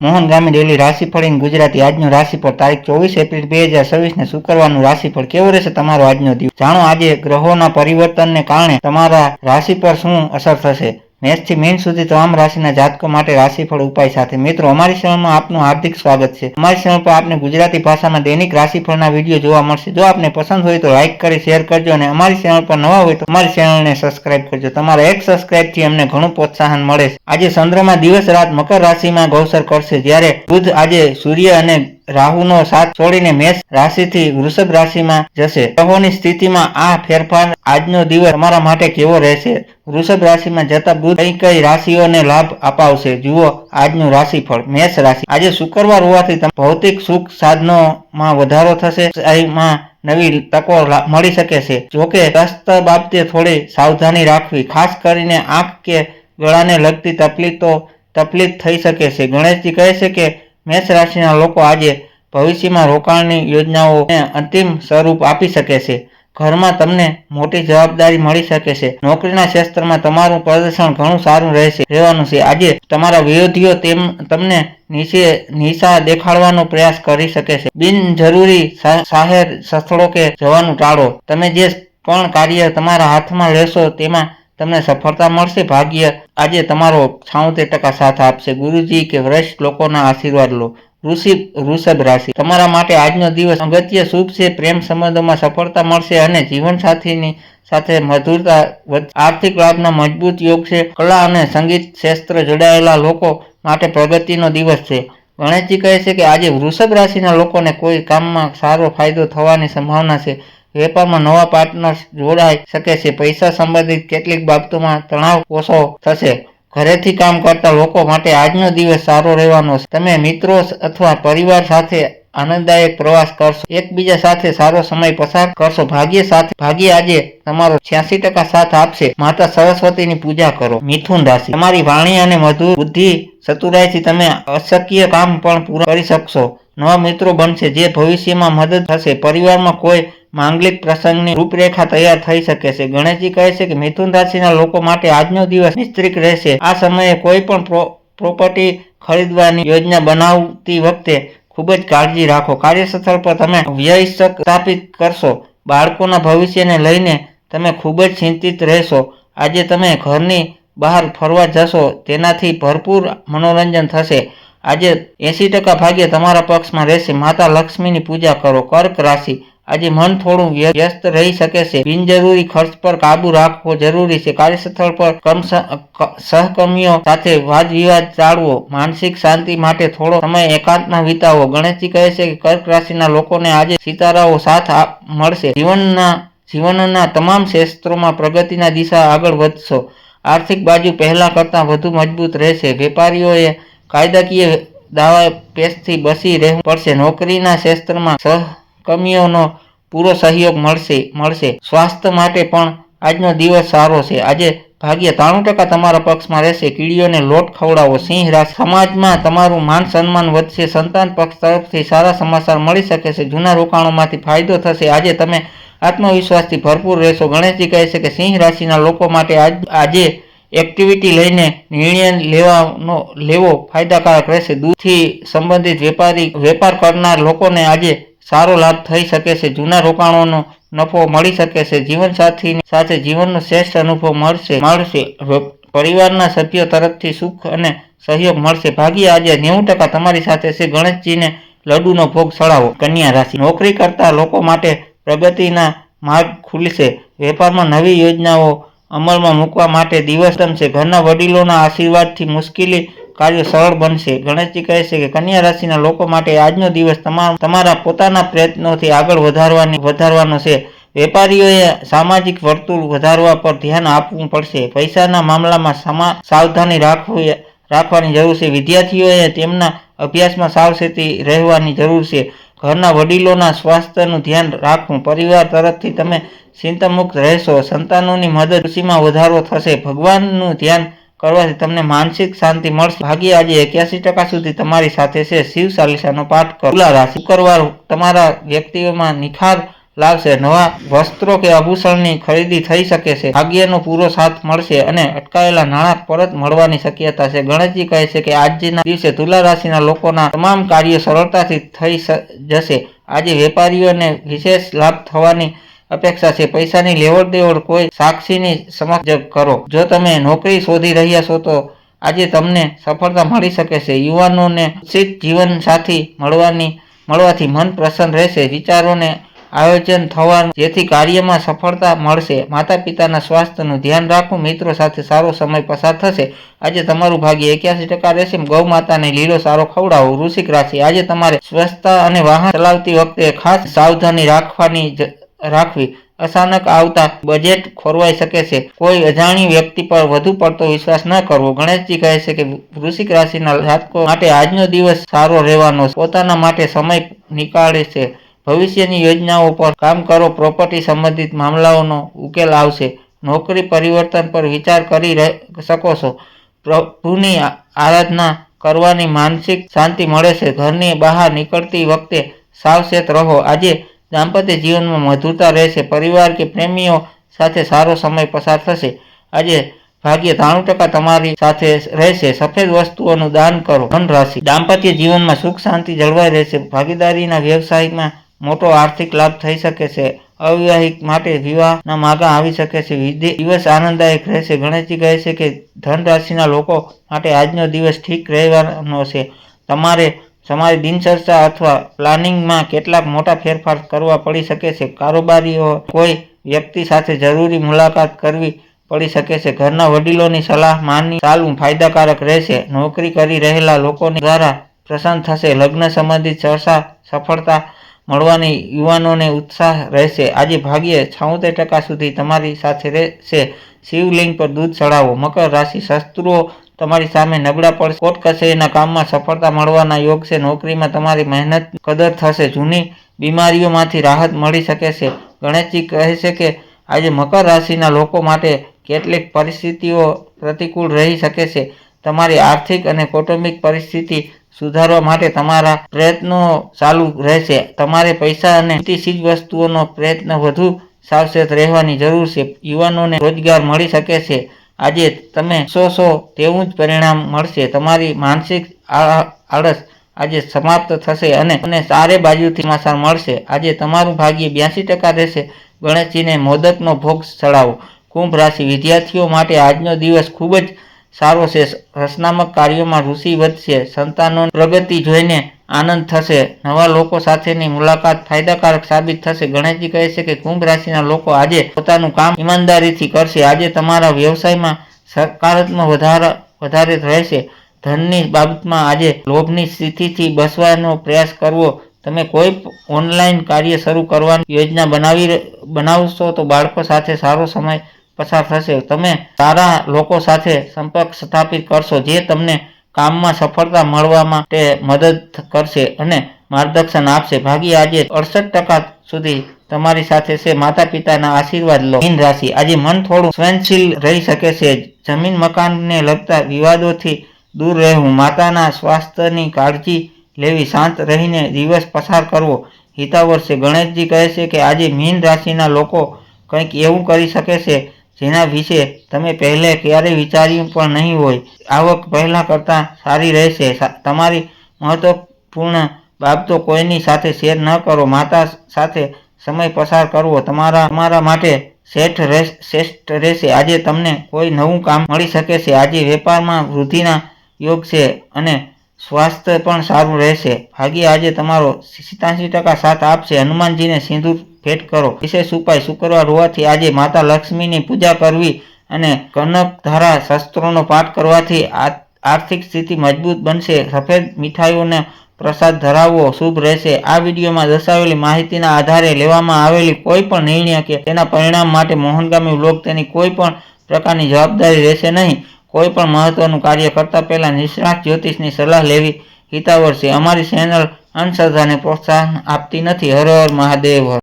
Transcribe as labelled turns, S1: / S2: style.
S1: મોહન ગામી daily રાશિફળ in Gujarati આજનું રાશિફળ તારીખ 24 એપ્રિલ 2026 ને શુક્રવારનું રાશિફળ કેવો રહેશે તમારો આજનો દિવસ જાણો આજે ગ્રહોના પરિવર્તનને કારણે તમારા રાશિ પર શું અસર થશે। મેષથી મીન સુધી તમામ રાશિના જાતકો માટે રાશિફળ ઉપાય સાથે મિત્રો અમારી ચેનલમાં આપનું હાર્દિક સ્વાગત છે। અમારી ચેનલ પર આપને ગુજરાતી ભાષામાં દૈનિક રાશિફળના વિડીયો જોવા મળશે। જો આપને પસંદ હોય તો લાઈક કરી શેર કરજો અને અમારી ચેનલ પર નવા હોય તો અમારી ચેનલને સબસ્ક્રાઇબ કરજો। તમારા એક સબસ્ક્રાઇબથી અમને ઘણું પ્રોત્સાહન મળે છે। આજે ચંદ્રમા દિવસ રાત મકર રાશિમાં ગૌચર કરશે જ્યારે બુધ આજે સૂર્ય અને રાહુનો સાથ છોડીને મેષ રાશિથી વૃષભ રાશિમાં જશે। ગ્રહોની સ્થિતિમાં આ ફેરફાર આજનો દિવસ તમારા માટે કેવો રહેશે। વૃષભ રાશિમાં જતા બુધ કઈ રાશિઓને લાભ અપાવશે જુઓ આજનું રાશિફળ। મેષ રાશિ આજે શુક્રવાર હોવાથી ભૌતિક સુખ સાધનોમાં વધારો થશે। માં નવી તકો મળી શકે છે। જોકે સ્વાસ્થ્ય બાબતે થોડી સાવધાની રાખવી ખાસ કરીને આંખ કે ગળાને લગતી તકલીફ થઈ શકે છે। ગણેશજી કહે છે કે મેષ રાશિના લોકો આજે ભવિષ્યમાં રોકાણની યોજનાઓને અંતિમ સ્વરૂપ આપી શકે છે। ઘરમાં તમને મોટી જવાબદારી મળી શકે છે। નોકરીના ક્ષેત્રમાં તમારું પ્રદર્શન ઘણું સારું રહેવાનું છે। આજે તમારા વિરોધીઓ તમને નીચા દેખાડવાનો પ્રયાસ કરી શકે છે। બિનજરૂરી જાહેર સ્થળો કે જવાનું ટાળો। તમે જે પણ કાર્ય તમારા હાથમાં લેશો તેમાં તમને સફળતા મળશે। ભાગ્ય આજે તમારો 76% સાથ આપશે। ગુરુજી કે વરિષ્ઠ લોકોના આશીર્વાદ લો। વૃષભ રાશિ તમારા માટે આજનો દિવસ અગત્ય શુભ છે। પ્રેમ સંબંધોમાં સફળતા મળશે અને જીવનસાથીની સાથે મધુરતા આર્થિક લાભના મજબૂત યોગ છે। કલા અને સંગીત ક્ષેત્ર જોડાયેલા લોકો માટે પ્રગતિનો દિવસ છે। ગણેશજી કહે છે કે આજે વૃષભ રાશિના લોકોને કોઈ કામમાં સારો ફાયદો થવાની સંભાવના છે। વેપારમાં નવા પાર્ટનર્સ જોડાઈ શકે છે। પૈસા સંબંધિત કેટલીક બાબતોમાં તણાવ ઓછો થશે। ઘરેથી કામ કરતા લોકો માટે આજનો દિવસ સારો રહેવાનો છે। તમે મિત્રો અથવા પરિવાર સાથે આનંદદાયક પ્રવાસ કરશો। એકબીજા સાથે સારો સમય પસાર કરશો। ભાગ્ય આજે તમારો 86% સાથ આપશે। માતા સરસ્વતીની પૂજા કરો। મિથુન રાશિ તમારી વાણી અને મધુર બુદ્ધિ ચતુરાઈથી તમે અશક્ય કામ પણ પૂરા કરી શકશો। નવા મિત્રો બનશે જે ભવિષ્યમાં મદદ થશે। પરિવારમાં કોઈ માંગલિક પ્રસંગની રૂપરેખા તૈયાર થઈ શકે છે। ગણેશજી કહે છે કે મિથુન રાશિના લોકો માટે આજનો દિવસ નિશ્ચિત રહેશે। આ સમયે કોઈ પણ પ્રોપર્ટી ખરીદવાની યોજના બનાવતી વખતે ખૂબ જ કાળજી રાખો। કાર્યસ્થળ પર તમે વ્યય સ્થાપિત કરશો। બાળકોના ભવિષ્યને લઈને તમે ખૂબ જ ચિંતિત રહેશો। આજે તમે ઘરની બહાર ફરવા જશો તેનાથી ભરપૂર મનોરંજન થશે। આજે 80% ભાગ્ય તમારા પક્ષમાં રહેશે। માતા લક્ષ્મીની પૂજા કરો। કર્ક રાશિ આજે મન થોડું વ્યસ્ત રહી શકે છે। બિનજરૂરી ખર્ચ પર કાબુ રાખવો જરૂરી છે। કાર્યસ્થળ પર સહકર્મીઓ સાથે વાદ વિવાદ ટાળવો। માનસિક શાંતિ માટે થોડો સમય એકાંતમાં વિતાવો। ગણેશજી કહે છે કે કર્ક રાશિના લોકોને આજે સિતારાઓ સાથ મળશે। જીવનના તમામ ક્ષેત્રોમાં પ્રગતિના દિશા આગળ વધશો। આર્થિક બાજુ પહેલા કરતાં વધુ મજબૂત રહેશે। વેપારીઓએ કાયદાકીય દાવાપેચથી બચી રહેવું પડશે। નોકરીના ક્ષેત્રમાં સહકર્મીઓનો પૂરો સહયોગ મળશે। સ્વાસ્થ્ય માટે પણ આજનો દિવસ સારો છે। આજે ભાગ્ય 93% તમારા પક્ષમાં રહેશે। કીડીઓને લોટ ખવડાવો। સિંહ રાશિ સમાજમાં તમારું માન સન્માન વધશે। સંતાન પક્ષ તરફથી સારા સમાચાર મળી શકે છે। જૂના રોકાણોમાંથી ફાયદો થશે। આજે તમે આત્મવિશ્વાસથી ભરપૂર રહેશો। ગણેશજી કહે છે કે સિંહ રાશિના લોકો માટે આજે એક્ટિવિટી લઈને નિર્ણય લેવો ફાયદાકારક રહેશે। દૂધથી સંબંધિત વેપાર કરનાર લોકોને આજે સારો લાભ થઈ શકે છે। જૂના રોકાણોનો નફો મળી શકે છે। જીવનસાથીની સાથે જીવનનો શ્રેષ્ઠ અનુભવ મળશે। પરિવારના સભ્યો તરફથી સુખ અને સહયોગ મળશે। ભાગ્ય આજે 90% તમારી સાથે છે। ગણેશજીને લડ્ડુનો ભોગ ચડાવો। કન્યા રાશિ નોકરી કરતા લોકો માટે પ્રગતિના માર્ગ ખુલશે। વેપારમાં નવી યોજનાઓ અમલમાં મૂકવા માટે દિવસ ઉત્તમ છે। ઘરના વડીલોના આશીર્વાદથી મુશ્કેલ કાર્યો સરળ બનશે। ગણેશજી કહે છે કે કન્યા રાશિના લોકો માટે આજનો દિવસ તમારા પોતાના પ્રયત્નોથી આગળ વધારવાનો છે। વેપારીઓએ સામાજિક વર્તુળ વધારવા પર ધ્યાન આપવું પડશે। પૈસાના મામલામાં સાવધાની રાખવાની જરૂર છે। વિદ્યાર્થીઓએ તેમના અભ્યાસમાં સાવચેતી રહેવાની જરૂર છે। ઘરના વડીલોના સ્વાસ્થ્યનું ધ્યાન રાખવું। પરિવાર તરફથી તમે ચિંતામુક્ત રહેશો। સંતાનોની મદદ ખુશીમાં વધારો થશે। ભગવાનનું ધ્યાન કરવાથી તમને માનસિક શાંતિ મળશે। ભાગ્ય આજે 81% સુધી તમારી સાથે છે। શિવ ચાલીસાનો પાઠ કરો। તુલા રાશિ શુક્રવાર તમારા વ્યક્તિત્વમાં નિખાર લાવશે. નવા વસ્ત્રો કે આભૂષણની ખરીદી થઈ શકે છે. ભાગ્યનો પૂરો સાથ મળશે અને અટકાયેલા નાણાં પરત મળવાની શક્યતા છે. ગણેશજી કહે છે કે આજના દિવસે તુલા રાશિના લોકોના તમામ કાર્યો સરળતાથી થઈ જશે. આજે વેપારીઓને વિશેષ લાભ થવાની અપેક્ષા છે. પૈસાની લેવડ દેવડ કોઈ સાક્ષીની સમક્ષ કરો. જો તમે નોકરી શોધી રહ્યા છો તો આજે તમને સફળતા મળી શકે છે. યુવાનોને ઉચિત જીવન સાથી મળવાથી મન પ્રસન્ન રહેશે. વિચારોને આયોજન થવાનું જેથી કાર્યમાં સફળતા મળશે. માતા પિતાના સ્વાસ્થ્યનું ધ્યાન રાખવું. મિત્રો સાથે સારો સમય પસાર થશે. આજે તમારું ભાગ્ય 81% રહેશે. ગૌ માતાને લીલો સારો ખવડાવો. વૃશ્ચિક રાશિ, આજે તમારે સ્વચ્છતા અને વાહન ચલાવતી વખતે ખાસ સાવધાની રાખવી. અચાનક આવતા બજેટ ખોરવાઈ શકે છે. કોઈ અજાણી વ્યક્તિ પર વધુ પડતો વિશ્વાસ ન કરવો. ગણેશજી કહે છે કે વૃશ્ચિક રાશિના જાતકો માટે આજનો દિવસ સારો રહેવાનો છે. પોતાના માટે સમય નીકાળે છે. ભવિષ્યની યોજનાઓ પર કામ કરો. પ્રોપર્ટી સંબંધિત મામલાઓનો ઉકેલ આવશે. નોકરી પરિવર્તન પર વિચાર કરી શકો છો. પ્રભુની આરાધના કરવાની માનસિક શાંતિ મળે છે. ઘરની બહાર નીકળતી વખતે સાવચેત રહો. આજે દાંપત્ય જીવનમાં મધુરતા રહેશે. પરિવાર કે પ્રેમીઓ સાથે સારો સમય પસાર થશે. આજે ભાગ્ય 93% તમારી સાથે રહેશે. સફેદ વસ્તુઓનું દાન કરો. ધન રાશિ, દાંપત્ય જીવનમાં સુખ શાંતિ જળવાઈ રહેશે. ભાગીદારીના વ્યવસાયમાં મોટો આર્થિક લાભ થઈ શકે છે. અવિવાહિત માટે વિવાહના માગા આવી શકે છે. દિવસ આનંદદાયક રહેશે. ગણેશજી કહે છે કે ધન રાશિના લોકો માટે આજનો દિવસ ઠીક રહેવાનો છે. તમારી દિનચર્યા અથવા પ્લાનિંગમાં કેટલાક મોટા ફેરફાર કરવા પડી શકે છે. કારોબારીઓ કોઈ વ્યક્તિ સાથે જરૂરી મુલાકાત કરવી પડી શકે છે. ઘરના વડીલોની સલાહ માની ચાલવું ફાયદાકારક રહેશે. નોકરી કરી રહેલા લોકોની દ્વારા પ્રસન્ન થશે. લગ્ન સંબંધિત ચર્ચા સફળતા મળવાની યુવાનોને ઉત્સાહ રહેશે. આજે ભાગ્ય 76% સુધી તમારી સાથે રહેશે. શિવલિંગ પર દૂધ ચડાવો. મકર રાશિ, શત્રુઓ તમારી સામે નબળા પડશે. કોર્ટ કચેરીના કામમાં સફળતા મળવાના યોગ છે. નોકરીમાં તમારી મહેનત કદર થશે. જૂની બીમારીઓમાંથી રાહત મળી શકે છે. ગણેશજી કહે છે કે આજે મકર રાશિના લોકો માટે કેટલીક પરિસ્થિતિઓ પ્રતિકૂળ રહી શકે છે. તમારી આર્થિક અને કૌટુંબિક પરિસ્થિતિ સુધારવા માટે તમારા પ્રયત્નો ચાલુ રહેશે. તમારે પૈસા અને કિંમતી ચીજવસ્તુઓનો પ્રયત્ન વધુ સાવચેત રહેવાની જરૂર છે. યુવાનોને રોજગાર મળી શકે છે. આજે તમે ઈચ્છો તેવું જ પરિણામ મળશે. તમારી માનસિક આળસ આજે સમાપ્ત થશે અને ચારે બાજુથી સમાચાર મળશે. આજે તમારું ભાગ્ય 82% રહેશે. ગણેશજીને મોદકનો ભોગ ચડાવો. કુંભ રાશિ, વિદ્યાર્થીઓ માટે આજનો દિવસ ખૂબ જ સારો છે. રચનાત્મક કાર્યોમાં રુચિ વધશે. સંતાનોની પ્રગતિ જોઈને આનંદ થશે. નવા લોકો સાથેની મુલાકાત ફાયદાકારક સાબિત થશે. ગણેશજી કહે છે કે કુંભ રાશિના લોકો આજે પોતાનું કામ ઈમાનદારીથી કરશે. આજે તમારા વ્યવસાયમાં સકારાત્મક વધારે રહેશે. ધનની બાબતમાં આજે લોભની સ્થિતિથી બચવાનો પ્રયાસ કરવો. તમે કોઈ ઓનલાઈન કાર્ય શરૂ કરવાની યોજના બનાવશો તો બાળકો સાથે સારો સમય પસાર થશે. તમે સારા લોકો સાથે સંપર્ક સ્થાપિત કરશો જે તમને કામમાં સફળતા મળવા માટે મદદ કરશે અને માર્ગદર્શન આપશે. ભાગ્ય આજે 68% સુધી તમારી સાથે છે. માતા પિતાના આશીર્વાદ લો. મીન રાશિ, આજે મન થોડું સંવેદનશીલ રહી શકે છે. જમીન મકાનને લગતા વિવાદોથી દૂર રહેવું. માતાના સ્વાસ્થ્યની કાળજી લેવી. શાંત રહીને દિવસ પસાર કરવો હિતાવહ છે. ગણેશજી કહે છે કે આજે મીન રાશિના લોકો કંઈક એવું કરી શકે છે જેના વિશે તમે પહેલા ક્યારેય વિચાર્યું પણ નહીં હોય. આવક પહેલા કરતાં સારી રહેશે. તમારી મહત્વપૂર્ણ બાબતો કોઈની સાથે શેર ન કરો. માતા સાથે સમય પસાર કરવો તમારા માટે શ્રેષ્ઠ રહેશે. આજે તમને કોઈ નવું કામ મળી શકે છે. આજે વેપારમાં વૃદ્ધિના યોગ છે અને સ્વાસ્થ્ય પણ સારું રહેશે. ભાગ્ય આજે તમારો 87% સાથ આપશે. હનુમાનજીને સિંદૂર ભેટ કરો. વિશેષ ઉપાય, શુક્રવાર હોવાથી આજે માતા લક્ષ્મીની પૂજા કરવી અને કનકધારા શસ્ત્રોનો પાઠ કરવાથી આર્થિક સ્થિતિ મજબૂત બનશે. સફેદ મીઠાઈઓને પ્રસાદ ધરાવવો શુભ રહેશે. આ વિડીયોમાં દર્શાવેલી માહિતીના આધારે લેવામાં આવેલી કોઈ પણ નિર્ણય કે તેના પરિણામ માટે મોહનગામી વ્લોગ તેની કોઈ પણ પ્રકારની જવાબદારી રહેશે નહીં. કોઈ પણ મહત્વનું કાર્ય કરતા પહેલા નિષ્ણાત જ્યોતિષની સલાહ લેવી હિતાવહ છે. અમારી ચેનલ અંધશ્રદ્ધાને પ્રોત્સાહન આપતી નથી. હર હર મહાદેવ.